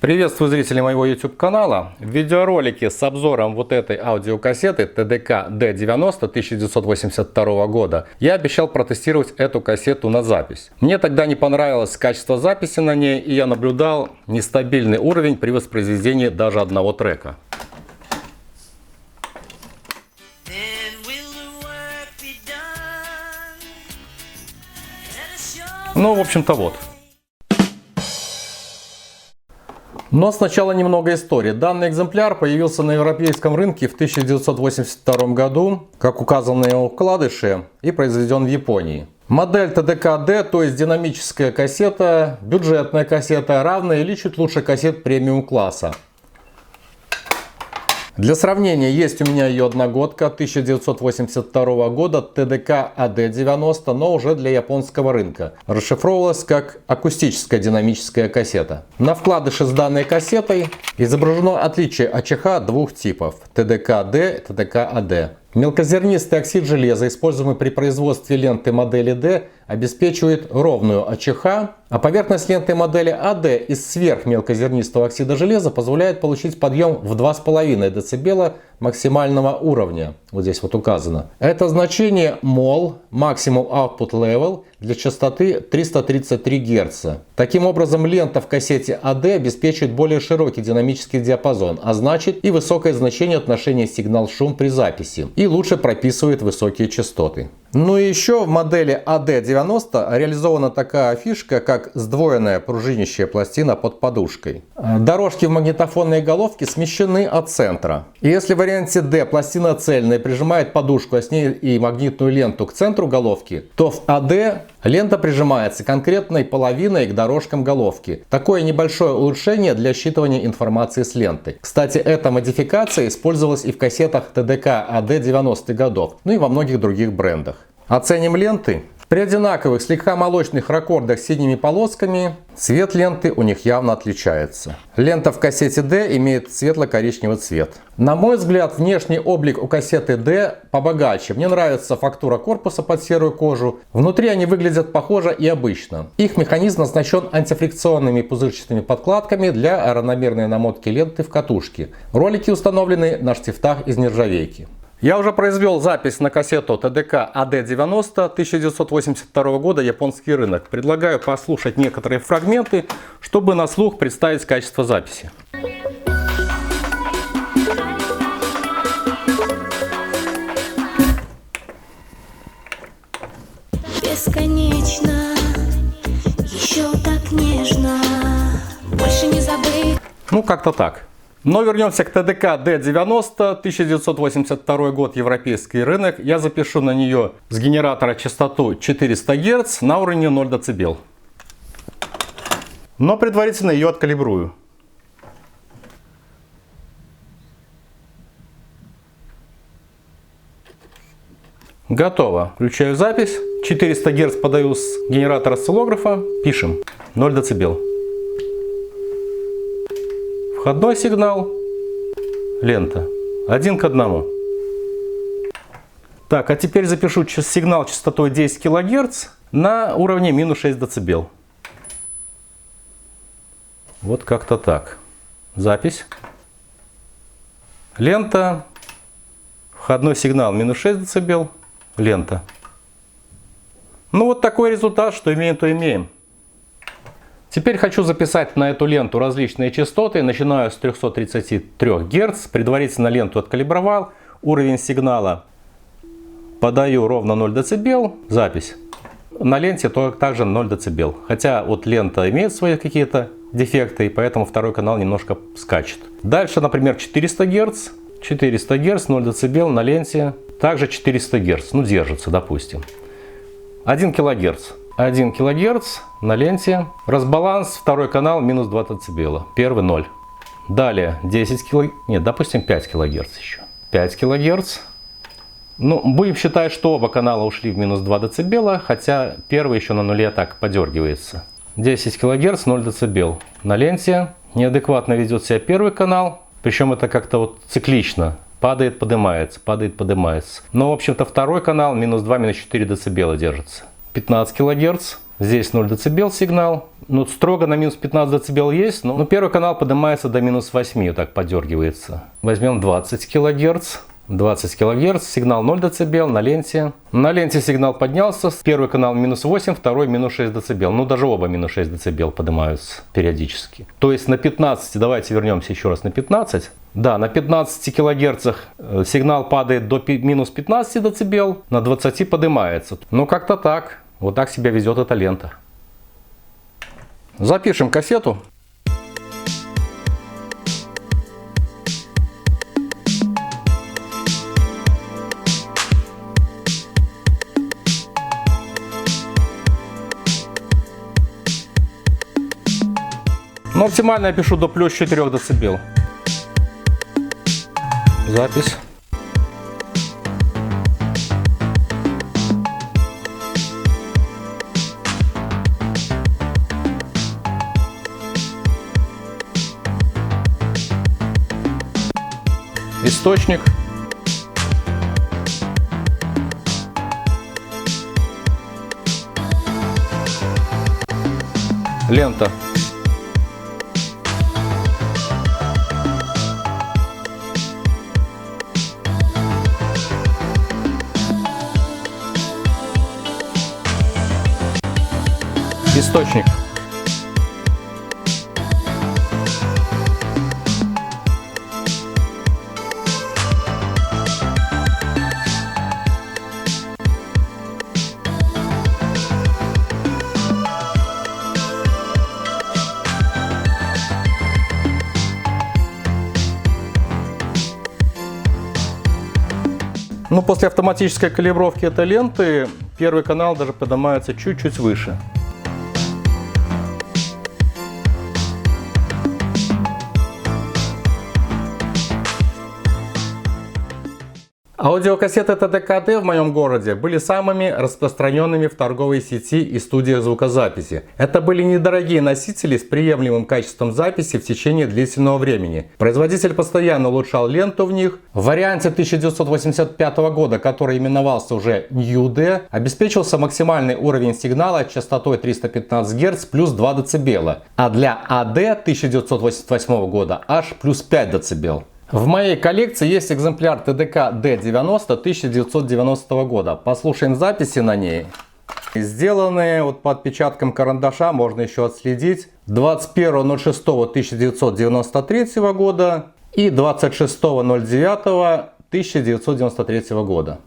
Приветствую зрителей моего YouTube канала. В видеоролике с обзором вот этой аудиокассеты TDK D90 1982 года я обещал протестировать эту кассету на запись. Мне тогда не понравилось качество записи на ней, и я наблюдал нестабильный уровень при воспроизведении даже одного трека. Ну, в общем-то, вот. Но сначала немного истории. Данный экземпляр появился на европейском рынке в 1982 году, как указано на его вкладыше, и произведен в Японии. Модель TDK-D, то есть динамическая кассета, бюджетная кассета, равная или чуть лучше кассет премиум класса. Для сравнения, есть у меня ее одногодка 1982 года TDK AD90, но уже для японского рынка. Расшифровывалась как акустическая динамическая кассета. На вкладыше с данной кассетой изображено отличие АЧХ двух типов TDK-D и TDK-AD. Мелкозернистый оксид железа, используемый при производстве ленты модели D, обеспечивает ровную АЧХ, а поверхность ленты модели AD из сверхмелкозернистого оксида железа позволяет получить подъем в 2,5 дБ максимального уровня. Вот здесь вот указано. Это значение мол, Maximum Output Level, для частоты 333 Гц. Таким образом, лента в кассете AD обеспечивает более широкий динамический диапазон, а значит и высокое значение отношения сигнал-шум при записи, и лучше прописывает высокие частоты. Ну и еще в модели AD90 реализована такая фишка, как сдвоенная пружинящая пластина под подушкой. Дорожки в магнитофонной головке смещены от центра. И если в варианте D пластина цельная прижимает подушку, а с ней и магнитную ленту к центру головки, то в AD лента прижимается конкретной половиной к дорожкам головки. Такое небольшое улучшение для считывания информации с ленты. Кстати, эта модификация использовалась и в кассетах TDK AD 90-х годов, ну и во многих других брендах. Оценим ленты. При одинаковых слегка молочных раккордах с синими полосками цвет ленты у них явно отличается. Лента в кассете D имеет светло-коричневый цвет. На мой взгляд, внешний облик у кассеты D побогаче. Мне нравится фактура корпуса под серую кожу. Внутри они выглядят похоже и обычно. Их механизм оснащен антифрикционными пузырчатыми подкладками для равномерной намотки ленты в катушке. Ролики установлены на штифтах из нержавейки. Я уже произвел запись на кассету TDK AD90 1982 года, японский рынок. Предлагаю послушать некоторые фрагменты, чтобы на слух представить качество записи. Бесконечно, еще так нежно, больше не забыть. Ну, как-то так. Но вернемся к TDK D90, 1982 год, европейский рынок. Я запишу на нее с генератора частоту 400 Гц на уровне 0 дБ. Но предварительно ее откалибрую. Готово. Включаю запись. 400 Гц подаю с генератора осциллографа. Пишем 0 дБ. Входной сигнал, лента, 1 к 1. Так, а теперь запишу сигнал частотой 10 кГц на уровне минус 6 дБ. Вот как-то так. Запись. Лента, входной сигнал минус 6 дБ, лента. Ну вот такой результат, что имеем, то имеем. Теперь хочу записать на эту ленту различные частоты. Начинаю с 333 Гц. Предварительно ленту откалибровал. Уровень сигнала подаю ровно 0 дБ. Запись. На ленте также 0 дБ. Хотя вот лента имеет свои какие-то дефекты, и поэтому второй канал немножко скачет. Дальше, например, 400 Гц. 400 Гц, 0 дБ на ленте. Также 400 Гц. Ну, держится, допустим. 1 кГц. 1 кГц на ленте. Разбаланс, второй канал минус 2 дБ. Первый 0. Далее 10 кГц. Нет, допустим 5 кГц еще. 5 кГц. Ну, будем считать, что оба канала ушли в минус 2 дБ, хотя первый еще на нуле так подергивается. 10 кГц, 0 дБ. На ленте неадекватно ведет себя первый канал. Причем это как-то вот циклично. Падает, поднимается, падает, поднимается. Но, в общем-то, второй канал минус 2, минус 4 дБ держится. 15 кГц. Здесь 0 дБ сигнал. Ну, строго на минус 15 дБ есть, но первый канал поднимается до минус 8, вот так подергивается. Возьмем 20 кГц. 20 кГц, сигнал 0 дБ на ленте. На ленте сигнал поднялся, первый канал минус 8, второй минус 6 дБ. Ну, даже оба минус 6 дБ поднимаются периодически. То есть на 15, давайте вернемся еще раз на 15. Да, на 15 кГц сигнал падает до минус 15 дБ, на 20 поднимается. Ну, как-то так. Вот так себя везет эта лента. Запишем кассету. Но максимально я пишу до плюс 4 дБ. Запись. Источник. Лента. Источник. Ну, после автоматической калибровки этой ленты первый канал даже поднимается чуть-чуть выше. Аудиокассеты TDK-AD в моем городе были самыми распространенными в торговой сети и студиях звукозаписи. Это были недорогие носители с приемлемым качеством записи в течение длительного времени. Производитель постоянно улучшал ленту в них. В варианте 1985 года, который именовался уже New D, обеспечился максимальный уровень сигнала частотой 315 Гц плюс 2 дБ, а для AD 1988 года аж плюс 5 дБ. В моей коллекции есть экземпляр TDK D90 1990 года. Послушаем записи на ней. Сделанные вот по отпечаткам карандаша, можно еще отследить, 21.06.1993 года и 26.09.1993 года.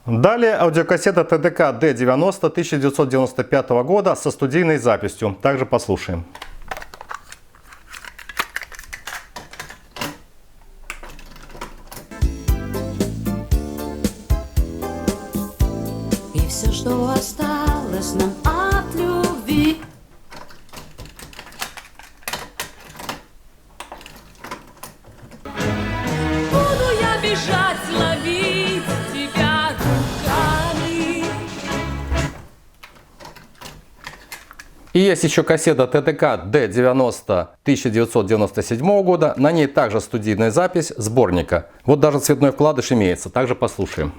Далее аудиокассета TDK D90 1995 года со студийной записью. Также послушаем. И все, что осталось нам от любви. Буду я бежать, ловить тебя руками. И есть еще кассета TDK D90 1997 года. На ней также студийная запись сборника. Вот даже цветной вкладыш имеется. Также послушаем.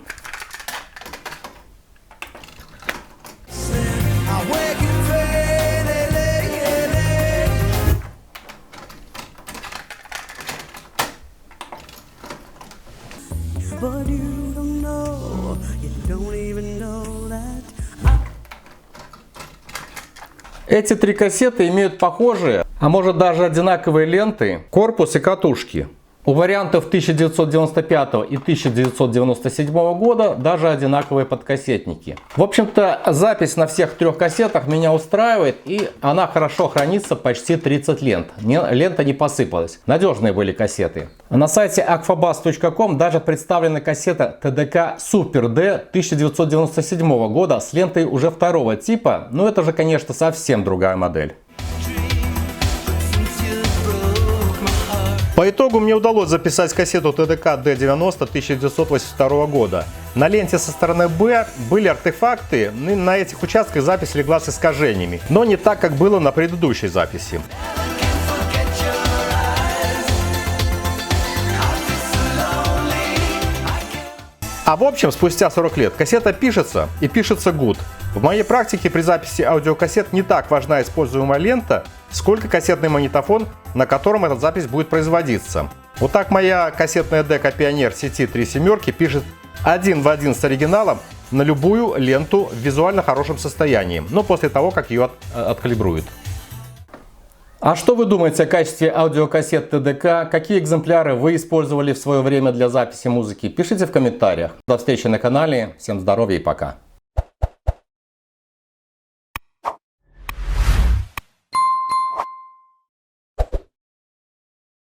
But you don't know, you don't even know that. Эти три кассеты имеют похожие, а может даже одинаковые ленты, корпус и катушки. У вариантов 1995 и 1997 года даже одинаковые подкассетники. В общем-то, запись на всех трех кассетах меня устраивает, и она хорошо хранится почти 30 лент. Лента не посыпалась. Надежные были кассеты. На сайте aqufabas.com даже представлена кассета TDK Super D 1997 года с лентой уже второго типа, но это же, конечно, совсем другая модель. Since you broke my heart, По итогу мне удалось записать кассету ТДК D90 1982 года. На ленте со стороны Б были артефакты, и на этих участках запись легла с искажениями, но не так, как было на предыдущей записи. А в общем, спустя 40 лет кассета пишется и пишется good. В моей практике при записи аудиокассет не так важна используемая лента, сколько кассетный магнитофон, на котором эта запись будет производиться. Вот так моя кассетная дека Pioneer CT 3 семерки пишет один в один с оригиналом на любую ленту в визуально хорошем состоянии, но после того, как ее откалибруют. А что вы думаете о качестве аудиокассет ТДК? Какие экземпляры вы использовали в свое время для записи музыки? Пишите в комментариях. До встречи на канале. Всем здоровья и пока.